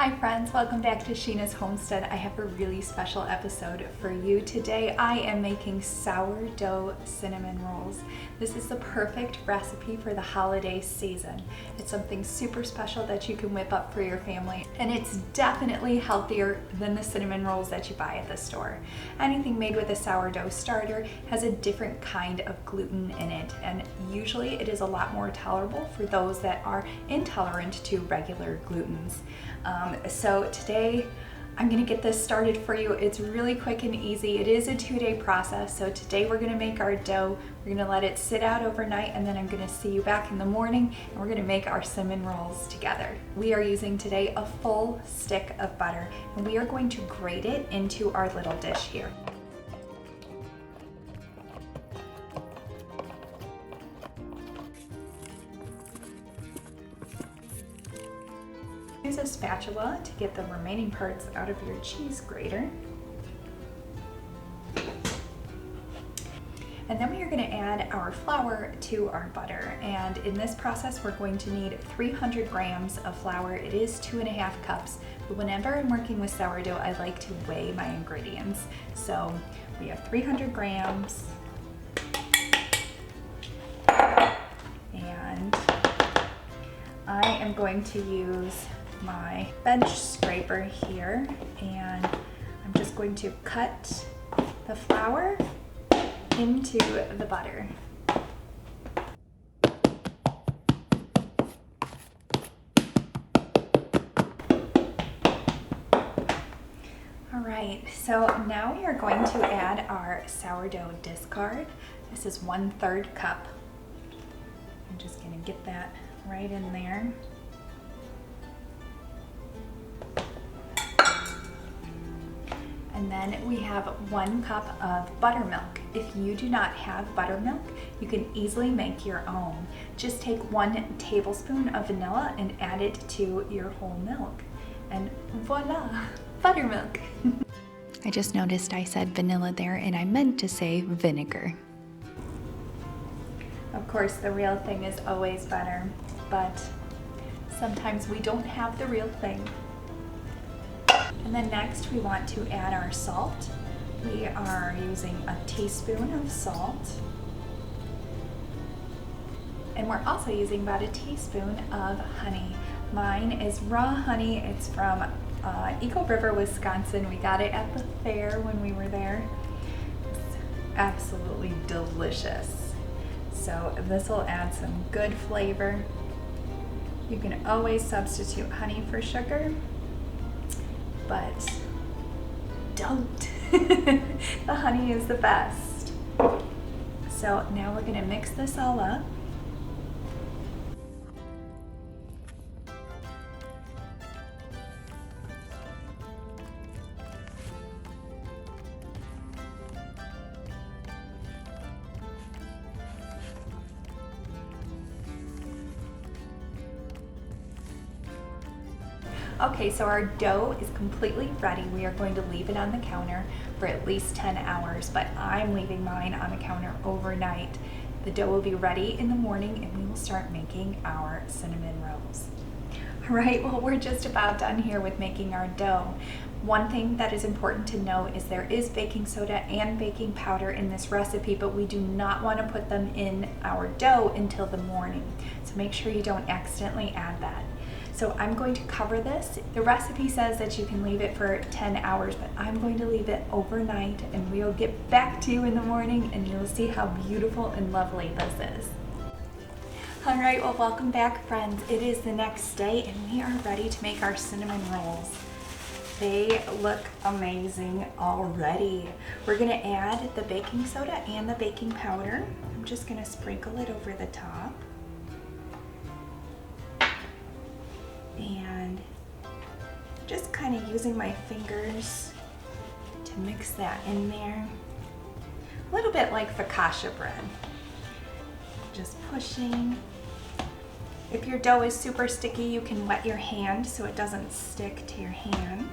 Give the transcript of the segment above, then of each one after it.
Hi friends, welcome back to Sheena's Homestead. I have a really special episode for you today. I am making sourdough cinnamon rolls. This is the perfect recipe for the holiday season. It's something super special that you can whip up for your family, and it's definitely healthier than the cinnamon rolls that you buy at the store. Anything made with a sourdough starter has a different kind of gluten in it, and usually it is a lot more tolerable for those that are intolerant to regular glutens. So today I'm gonna get this started for you. It's really quick and easy. It is a 2-day process. So today we're gonna make our dough. We're gonna let it sit out overnight, and then I'm gonna see you back in the morning and we're gonna make our cinnamon rolls together. We are using today a full stick of butter, and we are going to grate it into our little dish here. Use a spatula to get the remaining parts out of your cheese grater. And then we are going to add our flour to our butter. And in this process, we're going to need 300 grams of flour. It is 2.5 cups. But whenever I'm working with sourdough, I like to weigh my ingredients. So we have 300 grams. And I am going to use my bench scraper here, and I'm just going to cut the flour into the butter. All right, so now we are going to add our sourdough discard. This is 1/3 cup. I'm just gonna get that right in there. And then we have 1 cup of buttermilk. If you do not have buttermilk, you can easily make your own. Just take 1 tablespoon of vanilla and add it to your whole milk. And voila, buttermilk. I just noticed I said vanilla there, and I meant to say vinegar. Of course, the real thing is always butter, but sometimes we don't have the real thing. And then next we want to add our salt. We are using a teaspoon of salt. And we're also using about a teaspoon of honey. Mine is raw honey. It's from Eagle River, Wisconsin. We got it at the fair when we were there. It's absolutely delicious. So this will add some good flavor. You can always substitute honey for sugar, but don't. The honey is the best. So now we're gonna mix this all up. Okay, so our dough is completely ready. We are going to leave it on the counter for at least 10 hours, but I'm leaving mine on the counter overnight. The dough will be ready in the morning, and we will start making our cinnamon rolls. All right, well, we're just about done here with making our dough. One thing that is important to know is there is baking soda and baking powder in this recipe, but we do not want to put them in our dough until the morning. So make sure you don't accidentally add that. So I'm going to cover this. The recipe says that you can leave it for 10 hours, but I'm going to leave it overnight, and we'll get back to you in the morning and you'll see how beautiful and lovely this is. All right, well, welcome back, friends. It is the next day and we are ready to make our cinnamon rolls. They look amazing already. We're gonna add the baking soda and the baking powder. I'm just gonna sprinkle it over the top. And just kind of using my fingers to mix that in there. A little bit like focaccia bread. Just pushing. If your dough is super sticky, you can wet your hand so it doesn't stick to your hand.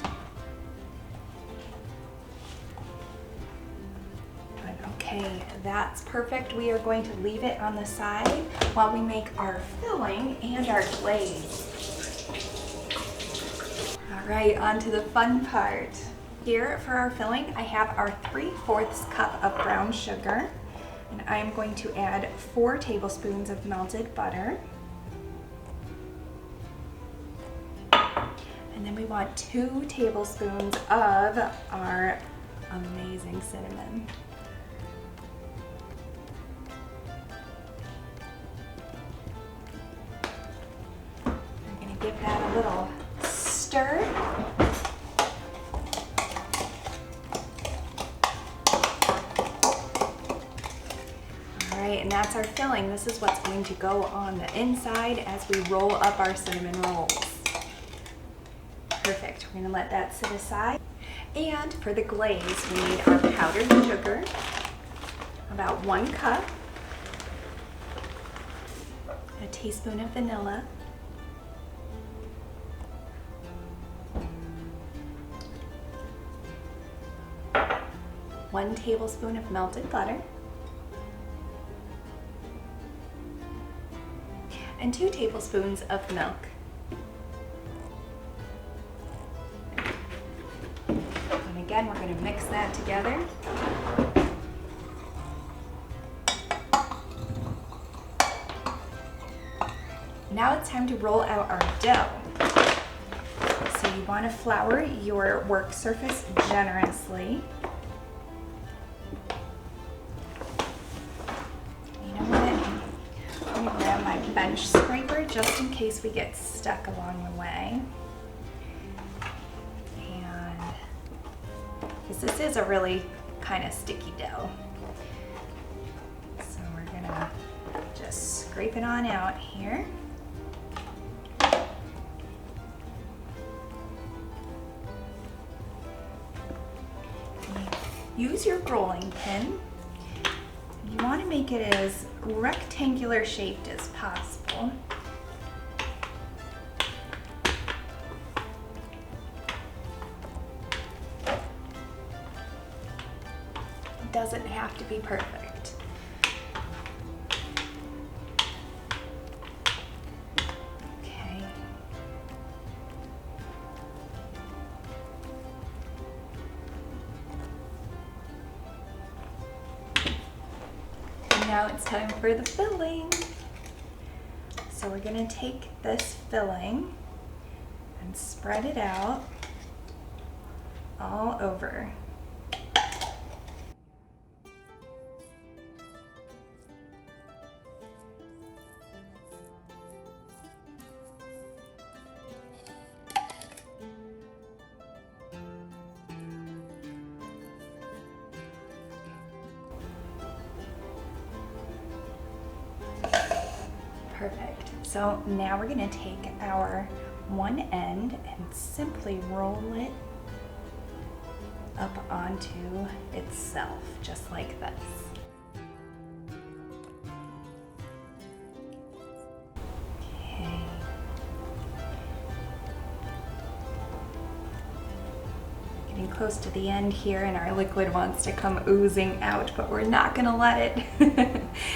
But okay, that's perfect. We are going to leave it on the side while we make our filling and our glaze. right, on to the fun part. Here for our filling, I have our 3/4 cup of brown sugar, and I'm going to add 4 tablespoons of melted butter. And then we want 2 tablespoons of our amazing cinnamon. We're going to give that a little stir. All right, and that's our filling. This is what's going to go on the inside as we roll up our cinnamon rolls. Perfect. We're going to let that sit aside. And for the glaze, we need our powdered sugar, about 1 cup, a teaspoon of vanilla, one tablespoon of melted butter, and 2 tablespoons of milk. Again, we're going to mix that together. Now it's time to roll out our dough. So you want to flour your work surface generously. You know what? I'm going to grab my bench scraper just in case we get stuck along the way. This is a really kind of sticky dough. So we're gonna just scrape it on out here. Use your rolling pin. You want to make it as rectangular shaped as possible. Doesn't have to be perfect. Okay. And now it's time for the filling. So we're going to take this filling and spread it out all over. Perfect. So now we're going to take our one end and simply roll it up onto itself, just like this. Okay. Getting close to the end here, and our liquid wants to come oozing out, but we're not going to let it.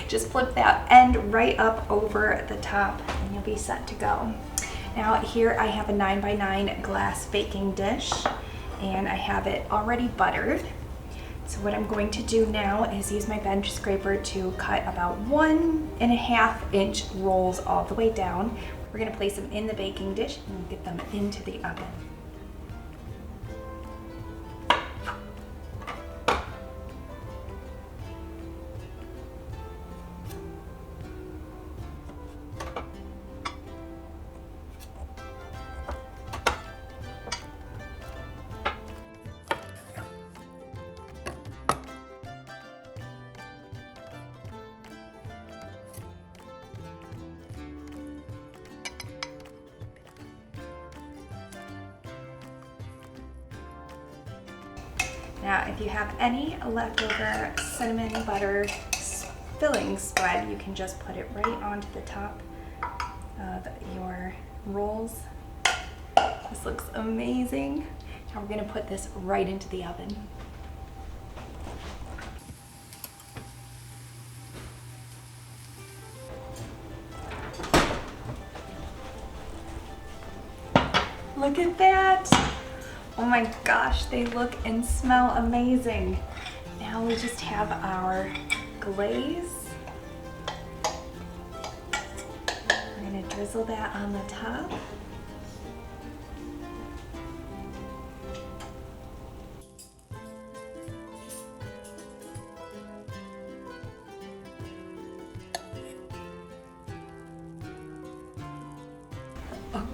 Just flip that end right up over the top and you'll be set to go. Now here I have a 9x9 glass baking dish, and I have it already buttered. So what I'm going to do now is use my bench scraper to cut about 1.5 inch rolls all the way down. We're going to place them in the baking dish and get them into the oven. Now, if you have any leftover cinnamon butter filling spread, you can just put it right onto the top of your rolls. This looks amazing. Now we're going to put this right into the oven. Look at that! Oh my gosh, they look and smell amazing. Now we just have our glaze. We're gonna drizzle that on the top.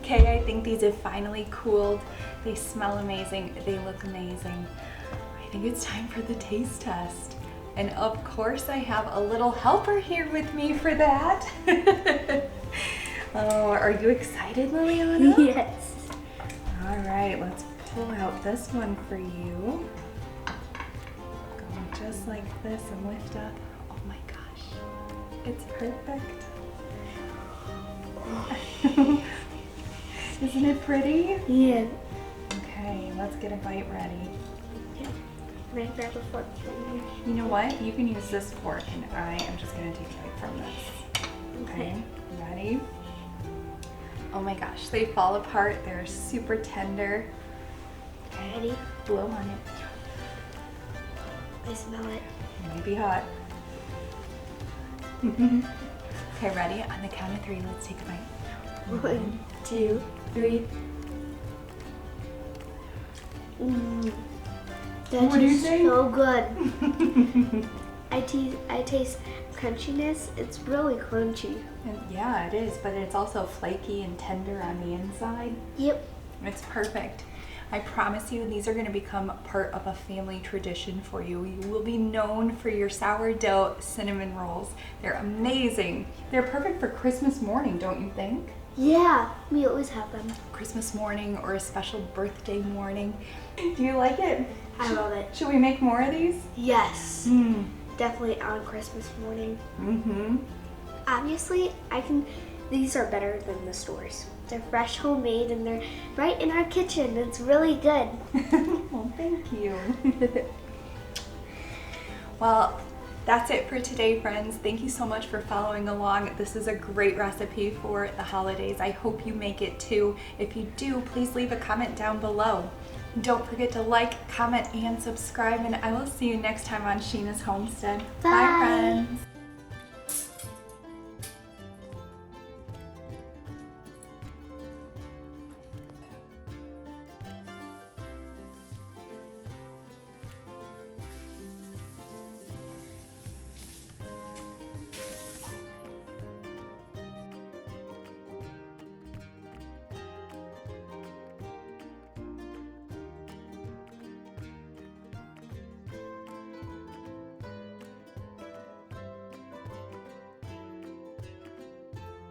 Okay, I think these have finally cooled. They smell amazing, they look amazing. I think it's time for the taste test. And of course I have a little helper here with me for that. Oh, are you excited, Liliana? Yes. All right, let's pull out this one for you. Go just like this and lift up. Oh my gosh, it's perfect. Isn't it pretty? Yeah. Okay, let's get a bite ready. Yeah. Can I grab a fork from here? You know what? You can use this fork and I am just gonna take a bite from this. Okay, ready? Oh my gosh, they fall apart. They're super tender. Okay, Ready? blow on it. I smell it. It might be hot. Okay, ready? On the count of 3, let's take a bite. 1, 2, 3. That What do you is think? so good. I taste crunchiness. It's really crunchy. And yeah, it is, but it's also flaky and tender on the inside. Yep. It's perfect. I promise you, these are going to become part of a family tradition for you. You will be known for your sourdough cinnamon rolls. They're amazing. They're perfect for Christmas morning, don't you think? Yeah, we always have them. Christmas morning or a special birthday morning. Do you like it? I love it. Should we make more of these? Yes. Mm. Definitely on Christmas morning. Mm-hmm. Obviously, these are better than the stores. They're fresh, homemade, and they're right in our kitchen. It's really good. Well, thank you. Well, that's it for today, friends. Thank you so much for following along. This is a great recipe for the holidays. I hope you make it too. If you do, please leave a comment down below. Don't forget to like, comment, and subscribe, and I will see you next time on Sheena's Homestead. Bye.